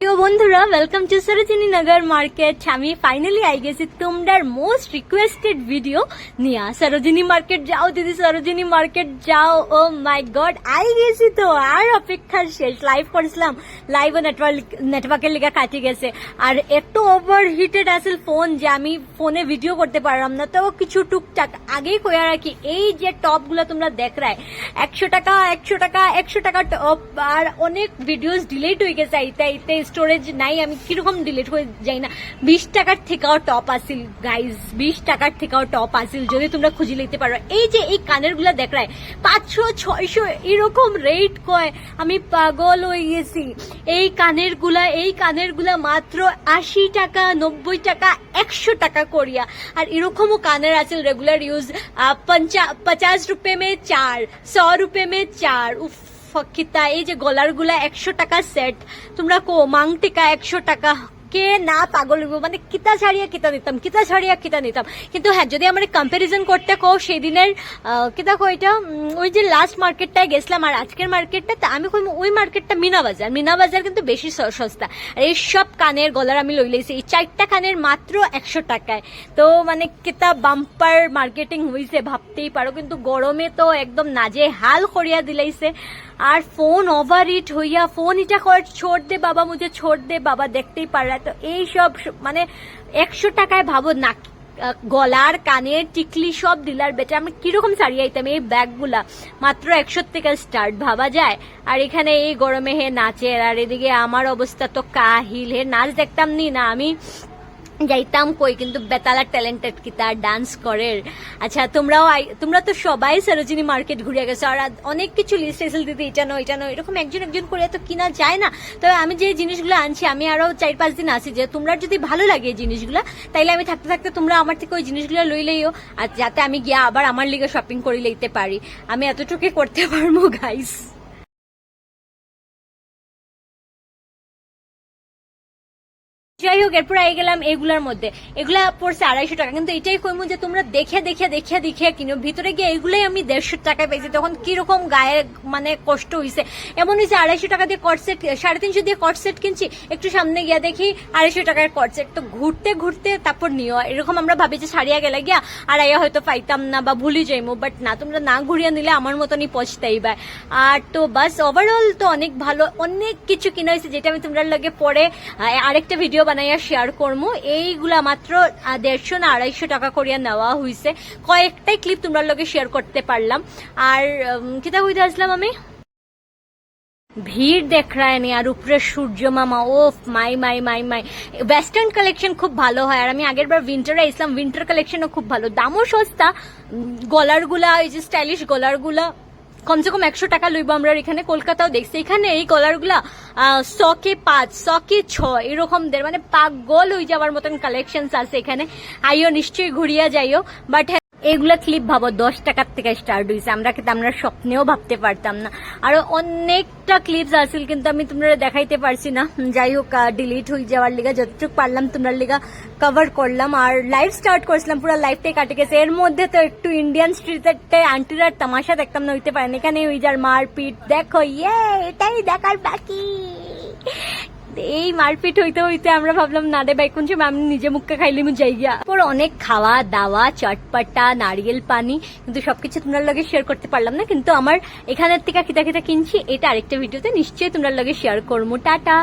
তো বন্ধুরা welcome to Sarojini Nagar market. আমি ফাইনালি আই গেছি তোমরার মোস্ট রিকোয়েস্টেড ভিডিও নিয়ে। সরোজিনী মার্কেট যাও দিদি, সরোজিনী মার্কেট যাও। ও মাই গড, আই গেছি তো আর অপেক্ষার শেষ। লাইভ করেছিলাম, লাইভও নেটওয়ার্কের লিগা কাটি গেছে। আর এত ওভার হিটেড আসল ফোন যে আমি ফোনে ভিডিও করতে পারলাম না। তো কিছু টুকটাক আগেই কইয়া রাখি, এই যে টপ গুলো তোমরা দেখ রায় 100 টাকা 100 টাকা 100 টাকা টপ, আর অনেক ভিডিওস ডিলেট হয়ে গেছে। এতে স্টোরেজ নাই, আমি কিরকম ডিলিট হয়ে যাই না। 20 টাকার থেকেও টপ আসিল গাইজ, 20 টাকার থেকেও টপ আসিল, যদি তোমরা খুঁজে লিখতে পারো। এই যে এই কানের গুলা দেখ রায় 500 600 এরকম রেট কয়, আমি পাগল হয়ে গেছি। এই কানের গুলা মাত্র 80 টাকা 90 টাকা 100 টাকা করিয়া। আর এরকমও কানের আছে রেগুলার ইউজ 50 রুপে মে 4, 100 রুপে মে 4। উফ ফকিতা। এই যে গলার গুলা 100 টাকা সেট, তোমরা কো মাং টিকা 100 টাকা, কে না পাগল হইব? মানে কিতা ছাড়িয়া কিতা নিতাম। কিন্তু হ্যাঁ, যদি আমার কম্পারিজন করতে কো সেই দিনের কিতা কো এটা, ওই যে লাস্ট মার্কেটটায় গেছিলাম আর আজকের মার্কেটটা, আমি কই ওই মার্কেটটা মিনা বাজার কিন্তু বেশি সস্তা। আর এই সব কানের গলার আমি লই লইছি এই 4টা কানের মাত্র 100 টাকায়। তো মানে কিতা বাম্পার মার্কেটিং হইছে ভাবতেই পারো। কিন্তু গরমে তো একদম নাজে হাল করিয়া দিলাইছে। আর ফোন ওভার হিট হইয়া ফোন ইটা কর ছোড় দে বাবা, মুঝে ছোড় দে বাবা, দেখতেই পারলা। তো এই সব মানে 100 টাকায় ভাবো না, গলার কানের টিকলি সব দিলার বেচে আমি কিরকম সারিয়ে আইতাম। এই ব্যাগগুলা মাত্র 100 থেকে স্টার্ট, ভাবা যায়। আর এখানে এই গরমে হে নাচে, আর এদিকে আমার অবস্থা তো কাহিল। হে নাচ দেখতাম নি না, আমি যাইতাম কই, কিন্তু বেতালা ট্যালেন্টেড কিতা ডান্স করে। আচ্ছা তোমরা তো সবাই সরোজিনী মার্কেট ঘুরে গেছো, আর অনেক কিছু লিস্ট এসেল দিতে এটা নয় এরকম একজন করে তো কিনা যায় না। তবে আমি যে জিনিসগুলো আনছি, আমি আরো 4-5 দিন আছি, যে তোমরা যদি ভালো লাগে এই জিনিসগুলো, তাইলে আমি থাকতে তোমরা আমার থেকে ওই জিনিসগুলো লই লইও, আর যাতে আমি গিয়া আবার আমার লিগে শপিং করে লইতে পারি। আমি এতটুকু করতে পারবো গাইস। যাই হোক, এরপর আই গেলাম এগুলার মধ্যে। এগুলা পড়ছে 250 টাকা, কিন্তু এটাই কইমু যে তোমরা দেখে কিনো। ভিতরে গিয়ে এগুলাই আমি 150 টাকায় পেয়েছি, তখন কিরকম গায়ে মানে কষ্ট হইছে। এমন হয়েছে 250 টাকা দিয়ে কটসেট, 350 দিয়ে কটসেট কিনছি, একটু সামনে গিয়া দেখি 250 টাকার কটসেট। তো ঘুরতে তারপর নিও। এরকম আমরা ভাবি যে সারিয়া গেলে গিয়া আর আইয়া হয়তো পাইতাম না বা ভুলি যাইমু, বাট না, তোমরা না ঘুরিয়া নিলে আমার মতনই পছতাইবা। আর তো বাস ওভারঅল তো অনেক ভালো, অনেক কিছু কিনা হয়েছে, যেটা আমি তোমরা লগে পরে আরেকটা ভিডিও বানাইয়া শেয়ার করবো। এইগুলা মাত্র 150 না 250 টাকা করিয়া নেওয়া হয়েছে। কয়েকটাই ক্লিপ তোমরা লগে শেয়ার করতে পারলাম। আর কিতা হইতে আসলাম আমি, ভিড় দেখ রায় নি, আর উপরে সূর্য মামা, ও মাই ওয়েস্টার্ন কালেকশন খুব ভালো হয়। আর আমি আগের বার উইন্টারে আসলাম, উইন্টার কালেকশনও খুব ভালো, দামও সস্তা। গলার গুলা, এই যে স্টাইলিশ গলার গুলা কমসে কম 100 টাকা লইব। আমরা এখানে কলকাতাও দেখছি, এখানে এই কলার গুলা 100 কে 5, 100 কে 6 এরকম দের, মানে পাগল হয়ে যাওয়ার মতন কালেকশন আছে এখানে। আইও নিশ্চয়ই ঘুরিয়া যাইও। বাট এগুলা ক্লিপ ভাবো 10 টাকার থেকে স্টার্ট হয়েছে, আমরা স্বপ্নেও ভাবতে পারতাম না। আরো অনেকটা ক্লিপস আসিল, কিন্তু আমি তোমরা দেখাইতে পারছি না। যাই হোক, ডিলিট হয়ে যাওয়ার লিগা যতটুকু পারলাম তোমরা লিগা কভার করলাম। আর লাইভ স্টার্ট করেছিলাম, পুরো লাইভটাই কাটে গেছে। এর মধ্যে তো একটু ইন্ডিয়ান স্ট্রিটে আন্টিরার তামাশা দেখতাম না, হইতে পারেন। এখানে ওই যার মারপিট দেখো, এটাই দেখার বাকি। এই মারপিট হইতে আমরা ভাবলাম না রে ভাই, কোন সময় আমি নিজে মুখে খাইলে আমি যাই গিয়া। পর অনেক খাওয়া দাওয়া, চটপটা, নারিয়েল পানি, কিন্তু সবকিছু তোমরা লগে শেয়ার করতে পারলাম না। কিন্তু আমার এখানের থেকে কিতা কিনছি, এটা আরেকটা ভিডিওতে নিশ্চয়ই তোমরা লগে শেয়ার করবো। টাটা।